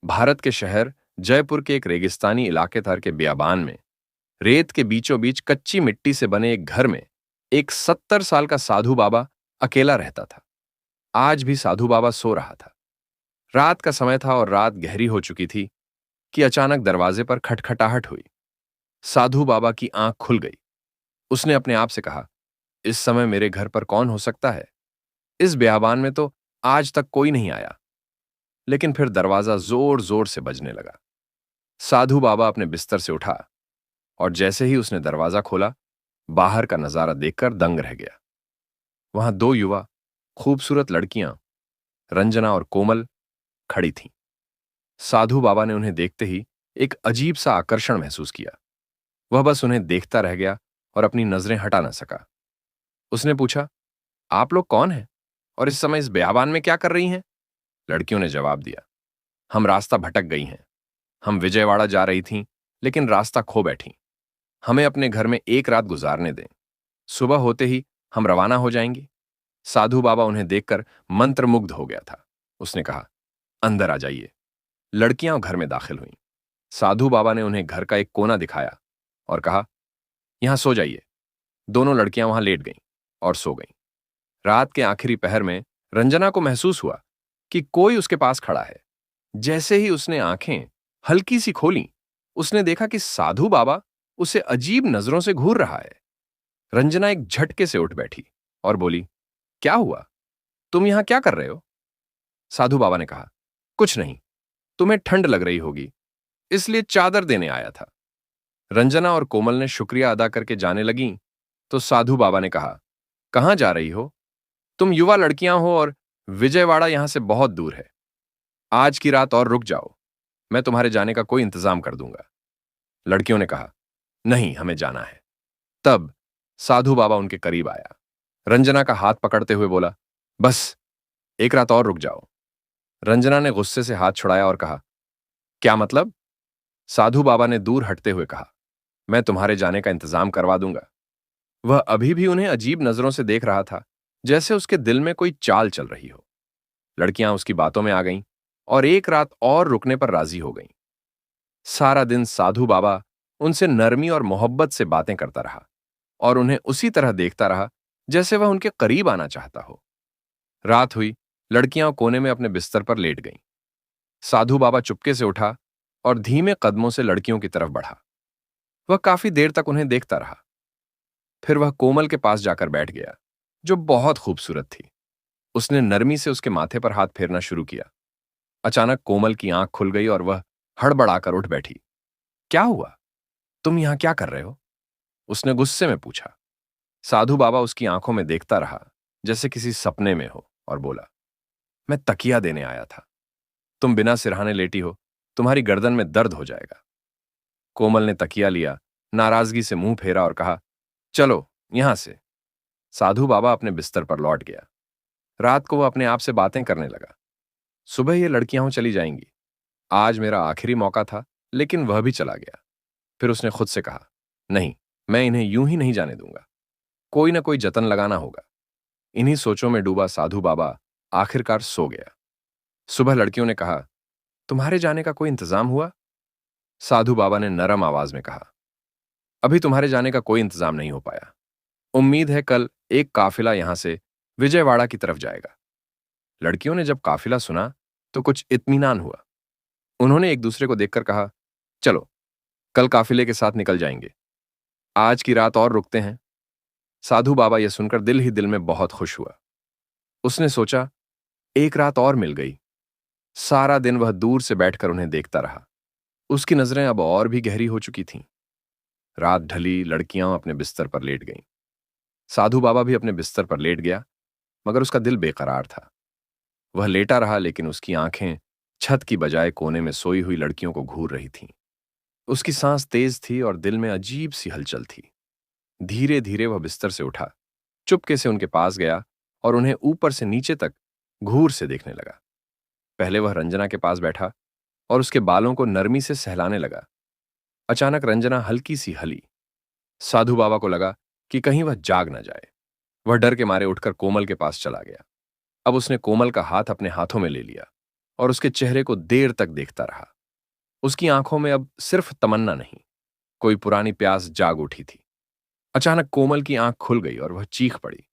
भारत के शहर जयपुर के एक रेगिस्तानी इलाके थर के बियाबान में रेत के बीचों बीच कच्ची मिट्टी से बने एक घर में एक 70 साल का साधु बाबा अकेला रहता था। आज भी साधु बाबा सो रहा था। रात का समय था और रात गहरी हो चुकी थी कि अचानक दरवाजे पर खटखटाहट हुई। साधु बाबा की आंख खुल गई। उसने अपने आप से कहा, इस समय मेरे घर पर कौन हो सकता है? इस बियाबान में तो आज तक कोई नहीं आया। लेकिन फिर दरवाजा जोर जोर से बजने लगा। साधु बाबा अपने बिस्तर से उठा और जैसे ही उसने दरवाजा खोला, बाहर का नजारा देखकर दंग रह गया। वहां दो युवा खूबसूरत लड़कियां, रंजना और कोमल, खड़ी थीं। साधु बाबा ने उन्हें देखते ही एक अजीब सा आकर्षण महसूस किया। वह बस उन्हें देखता रह गया और अपनी नजरें हटा न सका। उसने पूछा, आप लोग कौन हैं और इस समय इस बेयाबान में क्या कर रही हैं? लड़कियों ने जवाब दिया, हम रास्ता भटक गई हैं। हम विजयवाड़ा जा रही थीं, लेकिन रास्ता खो बैठी। हमें अपने घर में एक रात गुजारने दें। सुबह होते ही हम रवाना हो जाएंगे। साधु बाबा उन्हें देखकर मंत्रमुग्ध हो गया था। उसने कहा, अंदर आ जाइए। लड़कियां घर में दाखिल हुईं। साधु बाबा ने उन्हें घर का एक कोना दिखाया और कहा, यहां सो जाइए। दोनों लड़कियां वहां लेट गईं और सो गईं। रात के आखिरी पहर में रंजना को महसूस हुआ कि कोई उसके पास खड़ा है। जैसे ही उसने आंखें हल्की सी खोलीं, उसने देखा कि साधु बाबा उसे अजीब नजरों से घूर रहा है। रंजना एक झटके से उठ बैठी और बोली, क्या हुआ? तुम यहां क्या कर रहे हो? साधु बाबा ने कहा, कुछ नहीं, तुम्हें ठंड लग रही होगी, इसलिए चादर देने आया था। रंजना और कोमल ने शुक्रिया अदा करके जाने लगीं, तो साधु बाबा ने कहा, कहां जा रही हो? तुम युवा लड़कियां हो और विजयवाड़ा यहां से बहुत दूर है। आज की रात और रुक जाओ, मैं तुम्हारे जाने का कोई इंतजाम कर दूंगा। लड़कियों ने कहा, नहीं, हमें जाना है। तब साधु बाबा उनके करीब आया। रंजना का हाथ पकड़ते हुए बोला, बस एक रात और रुक जाओ। रंजना ने गुस्से से हाथ छुड़ाया और कहा, क्या मतलब? साधु बाबा ने दूर हटते हुए कहा, मैं तुम्हारे जाने का इंतजाम करवा दूंगा। वह अभी भी उन्हें अजीब नजरों से देख रहा था, जैसे उसके दिल में कोई चाल चल रही हो। लड़कियां उसकी बातों में आ गईं और एक रात और रुकने पर राजी हो गईं। सारा दिन साधु बाबा उनसे नरमी और मोहब्बत से बातें करता रहा और उन्हें उसी तरह देखता रहा जैसे वह उनके करीब आना चाहता हो। रात हुई, लड़कियां कोने में अपने बिस्तर पर लेट गईं। साधु बाबा चुपके से उठा और धीमे कदमों से लड़कियों की तरफ बढ़ा। वह काफी देर तक उन्हें देखता रहा। फिर वह कोमल के पास जाकर बैठ गया, जो बहुत खूबसूरत थी। उसने नरमी से उसके माथे पर हाथ फेरना शुरू किया। अचानक कोमल की आंख खुल गई और वह हड़बड़ाकर उठ बैठी। क्या हुआ? तुम यहां क्या कर रहे हो? उसने गुस्से में पूछा। साधु बाबा उसकी आंखों में देखता रहा, जैसे किसी सपने में हो, और बोला, मैं तकिया देने आया था। तुम बिना सिरहाने लेटी हो, तुम्हारी गर्दन में दर्द हो जाएगा। कोमल ने तकिया लिया, नाराजगी से मुंह फेरा और कहा, चलो यहां से। साधु बाबा अपने बिस्तर पर लौट गया। रात को वह अपने आप से बातें करने लगा। सुबह ये लड़कियां चली जाएंगी। आज मेरा आखिरी मौका था, लेकिन वह भी चला गया। फिर उसने खुद से कहा, नहीं, मैं इन्हें यूं ही नहीं जाने दूंगा। कोई ना कोई जतन लगाना होगा। इन्हीं सोचों में डूबा साधु बाबा आखिरकार सो गया। सुबह लड़कियों ने कहा, तुम्हारे जाने का कोई इंतजाम हुआ? साधु बाबा ने नरम आवाज में कहा, अभी तुम्हारे जाने का कोई इंतजाम नहीं हो पाया। उम्मीद है कल एक काफिला यहां से विजयवाड़ा की तरफ जाएगा। लड़कियों ने जब काफिला सुना तो कुछ इत्मीनान हुआ। उन्होंने एक दूसरे को देखकर कहा, चलो कल काफिले के साथ निकल जाएंगे। आज की रात और रुकते हैं। साधु बाबा यह सुनकर दिल ही दिल में बहुत खुश हुआ। उसने सोचा, एक रात और मिल गई। सारा दिन वह दूर से बैठकर उन्हें देखता रहा। उसकी नजरें अब और भी गहरी हो चुकी थीं। रात ढली, लड़कियां अपने बिस्तर पर लेट गईं। साधु बाबा भी अपने बिस्तर पर लेट गया, मगर उसका दिल बेकरार था। वह लेटा रहा, लेकिन उसकी आंखें छत की बजाय कोने में सोई हुई लड़कियों को घूर रही थीं। उसकी सांस तेज थी और दिल में अजीब सी हलचल थी। धीरे धीरे वह बिस्तर से उठा, चुपके से उनके पास गया और उन्हें ऊपर से नीचे तक घूर से देखने लगा। पहले वह रंजना के पास बैठा और उसके बालों को नरमी से सहलाने लगा। अचानक रंजना हल्की सी हली। साधु बाबा को लगा कि कहीं वह जाग न जाए। वह डर के मारे उठकर कोमल के पास चला गया। अब उसने कोमल का हाथ अपने हाथों में ले लिया और उसके चेहरे को देर तक देखता रहा। उसकी आंखों में अब सिर्फ तमन्ना नहीं, कोई पुरानी प्यास जाग उठी थी। अचानक कोमल की आंख खुल गई और वह चीख पड़ी।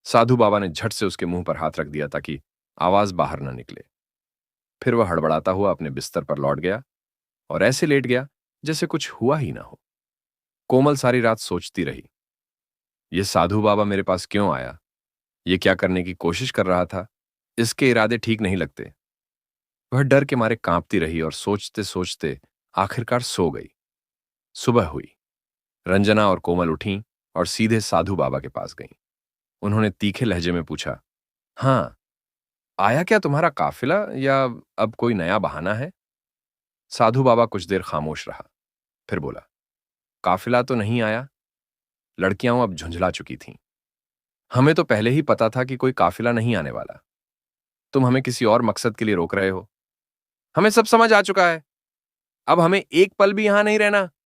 साधु बाबा ने झट से उसके मुंह पर हाथ रख दिया ताकि आवाज बाहर न निकले। फिर वह हड़बड़ाता हुआ अपने बिस्तर पर लौट गया और ऐसे लेट गया जैसे कुछ हुआ ही ना हो। कोमल सारी रात सोचती रही, ये साधु बाबा मेरे पास क्यों आया? ये क्या करने की कोशिश कर रहा था? इसके इरादे ठीक नहीं लगते। वह डर के मारे कांपती रही और सोचते सोचते आखिरकार सो गई। सुबह हुई। रंजना और कोमल उठीं और सीधे साधु बाबा के पास गईं। उन्होंने तीखे लहजे में पूछा, हाँ, आया क्या तुम्हारा काफिला या अब कोई नया बहाना है? साधु बाबा कुछ देर खामोश रहा, फिर बोला, काफिला तो नहीं आया। लड़कियां अब झुंझला चुकी थीं। हमें तो पहले ही पता था कि कोई काफिला नहीं आने वाला। तुम हमें किसी और मकसद के लिए रोक रहे हो। हमें सब समझ आ चुका है। अब हमें एक पल भी यहां नहीं रहना।